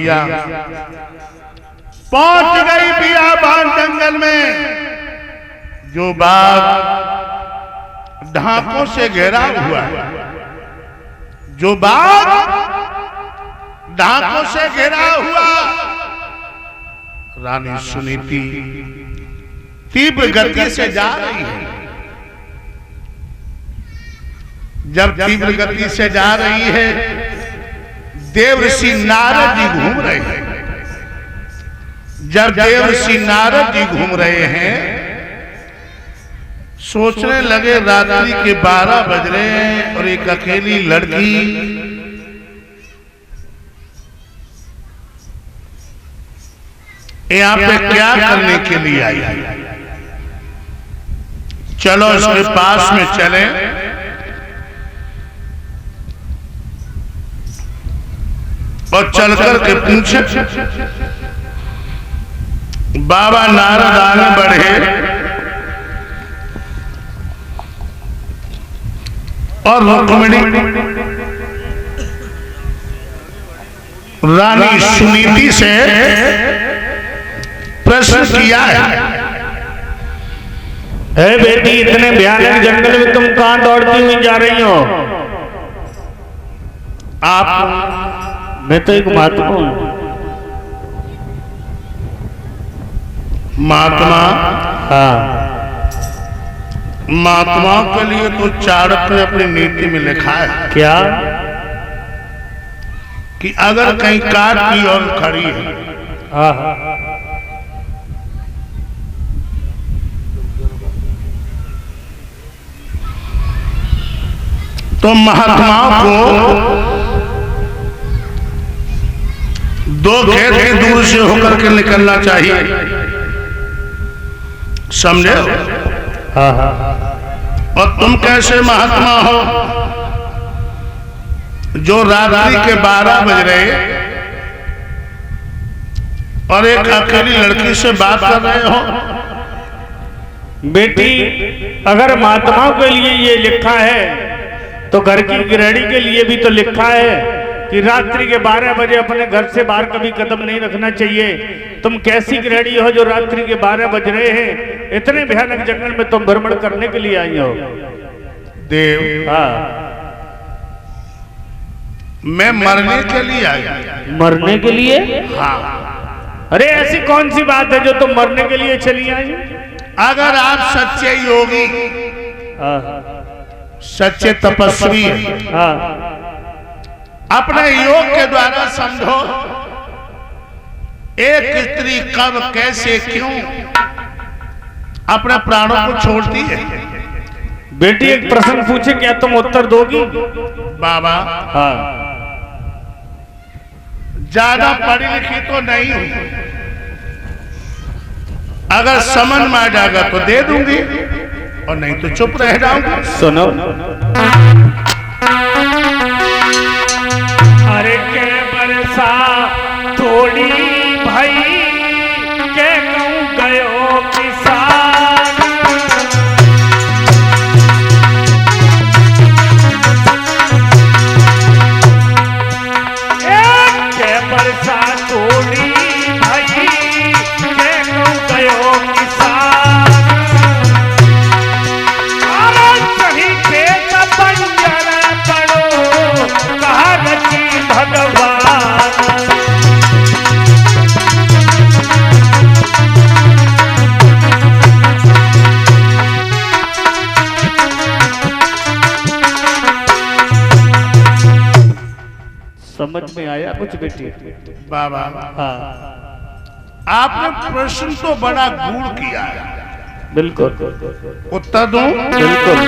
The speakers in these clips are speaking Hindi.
भैया पहुंच गई बियाबान जंगल में। जो बाग ढाकों से घेरा हुआ है, जो बाग ढाकों से घेरा हुआ, रानी सुनीति तीव्र गति से जा रही है। जब तीव्र गति से जा रही है, देवर्षि नारद जी घूम रहे हैं। जब देवर्षि नारद जी घूम रहे हैं, सोचने लगे रात्रि के 12 बज रहे हैं और एक अकेली लड़की यहाँ पे क्या करने के लिए आई है। चलो इसके पास में चले और चलकर के पूछे। बाबा नारद आगे बढ़े और रुक्मिणी रानी सुनीति से प्रश्न किया है बेटी, इतने भयानक जंगल में तुम कहां दौड़ती हुई जा रही हो? आप? मैं तो एक महात्मा हूं। महात्मा? हाँ। महात्माओं के लिए तो चाणक्य ने अपनी नीति में लिखा है क्या? कि अगर कहीं कार की ओर खड़ी है, तो महात्माओं को 2 खेत की दूर से होकर के निकलना चाहिए, समझे? और तुम कैसे महात्मा हो जो रात्रि के 12 बज रहे और एक अकेली लड़की से बात कर रहे हो? बेटी, अगर महात्माओं के लिए ये लिखा है तो घर की गृहिणी के लिए भी तो लिखा है कि रात्रि के 12 बजे अपने घर से बाहर कभी कदम नहीं रखना चाहिए। तुम कैसी गृहिणी हो जो रात्रि के 12 बज रहे हैं? इतने भयानक जंगल में तुम भ्रमण करने के लिए आई हो? देव, हाँ। मैं मरने के लिए आई। मरने के लिए? हाँ। अरे ऐसी कौन सी बात है जो तुम मरने के लिए चली आई? अगर आप सच्चे योगी, सच्चे तपस्वी, अपने योग के द्वारा समझो एक स्त्री कब, कैसे, क्यों अपने प्राणों को छोड़ती है। बेटी, एक प्रश्न पूछे, क्या तुम उत्तर दोगी? बाबा, हाँ। ज्यादा पढ़ी लिखी तो नहीं हूं, अगर समझ में आ जाएगा तो दे दूंगी और नहीं तो चुप रह जाऊंगी। सुनो। अरे के बरसा थोड़ी भाई के कहूं गयो किसान, के बरसा थोड़ी भाई के कहूं गयो किसान। अरे सही खेत बंजर पड़ो कहा रची भगवान। समझ में आया कुछ बेटी? बाबा, हाँ। आपने प्रश्न तो बड़ा गूढ़ किया है। बिल्कुल। उत्तर दूं? बिल्कुल।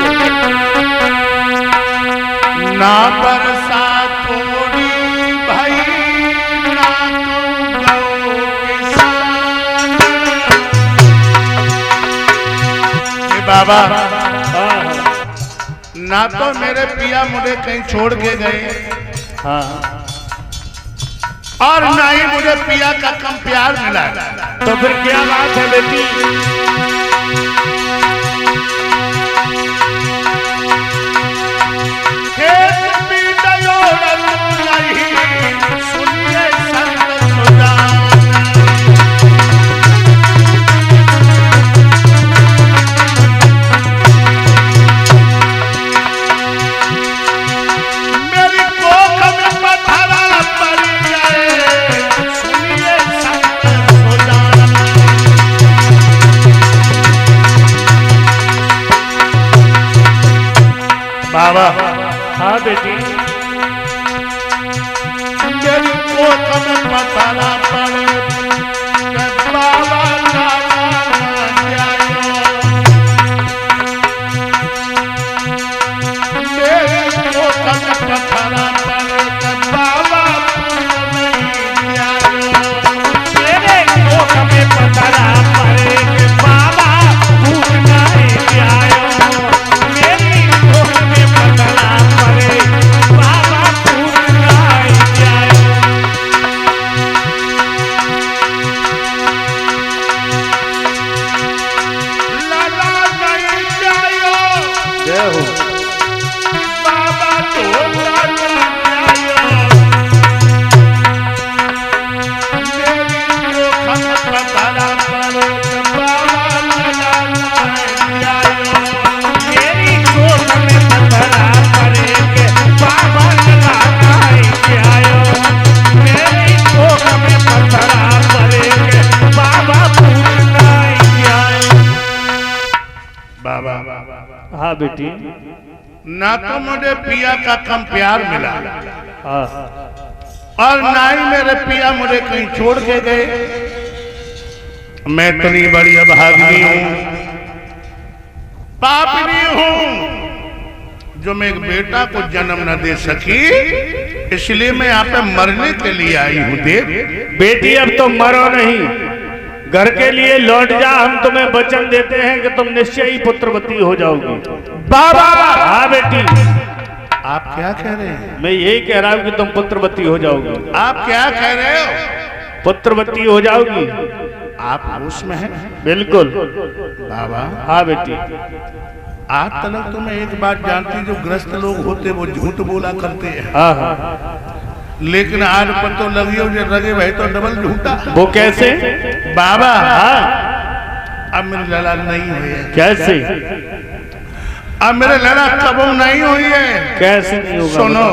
ना बरसा थोड़ी भाई ना तुम गो किसान। बाबा, ना तो मेरे पिया मुझे कहीं छोड़ के गए, हाँ। और ना ही मुझे पिया का कम प्यार मिला। तो फिर क्या बात है बेटी? खेत भी दयोड़ल नहीं, सुनिए संत बाबा हाँ बेटी मेरी को कदम बताना पड़े कि बाबा लाला ना जायो। मेरी को कदम बताना पड़े कि बाबा नहीं जायो। मेरे को कभी बताना पड़े कि बाबा भूल नहीं जायो। मेरी को कभी बताना पड़े बाबा भूल नहीं जायो। लाला नहीं जायो। जय हो बाबा तो लाला जायो। मेरी को कदम बताना पड़े कि बाबा लाला नहीं जायो। मेरी को कभी बताना पड़े कि बाबा नहीं जायो। मेरी को कभी बताना पड़े कि बाबा भूल नहीं जायो। बाबा हाँ बेटी ना तो मुझे पिया का कम प्यार मिला हाँ और ना ही मेरे पिया मुझे कहीं छोड़ के गए। मैं इतनी बड़ी अभागी हूँ, पापनी हूँ जो मैं एक बेटा को जन्म न दे सकी, इसलिए मैं यहाँ पे मरने के लिए आई हूँ। देव बेटी अब तो मरो नहीं, घर के लिए लौट जा। हम तुम्हें वचन देते हैं कि तुम निश्चय ही पुत्रवती हो जाओगी। बाबा हाँ बेटी आप क्या कह रहे हैं? मैं यही कह रहा हूँ कि तुम पुत्रवती हो जाओगी। आप क्या कह रहे हो? पुत्रवती हो जाओगी आप होश में हैं? बिल्कुल बाबा हाँ बेटी आज तक तो मैं एक बात जानती, जो ग्रस्त लोग होते वो झूठ बोला करते हैं, हाँ हाँ लेकिन आज पर तो लगी हो जो लगे भाई तो डबल झूठा। वो कैसे? बाबा हाँ अब मेरी लड़ा नहीं हुई है। कैसे? अब मेरे लड़ा कब नहीं हुई है। कैसे नहीं होगा? सुनो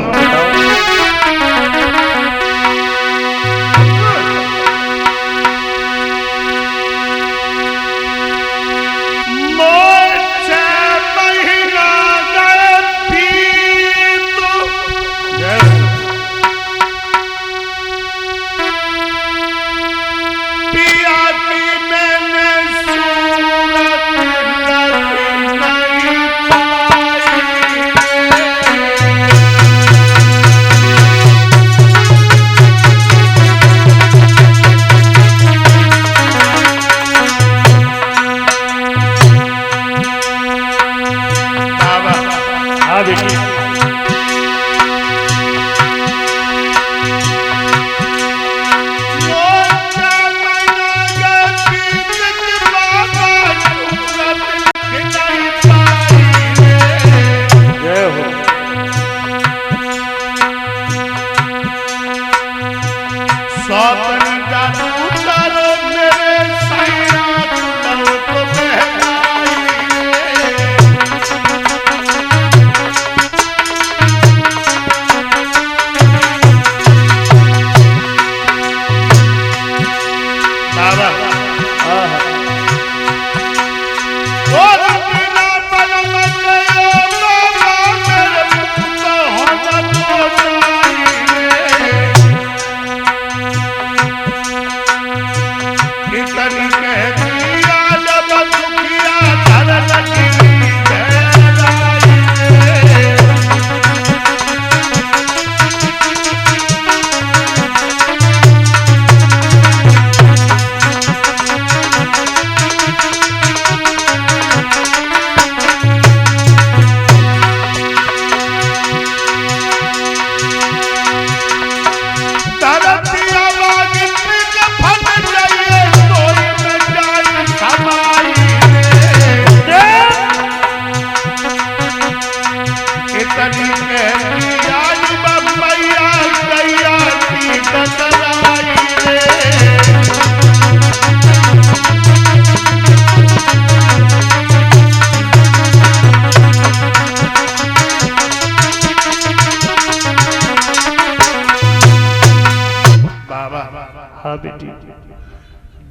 हाँ बेटी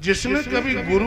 जिसने कभी गुरु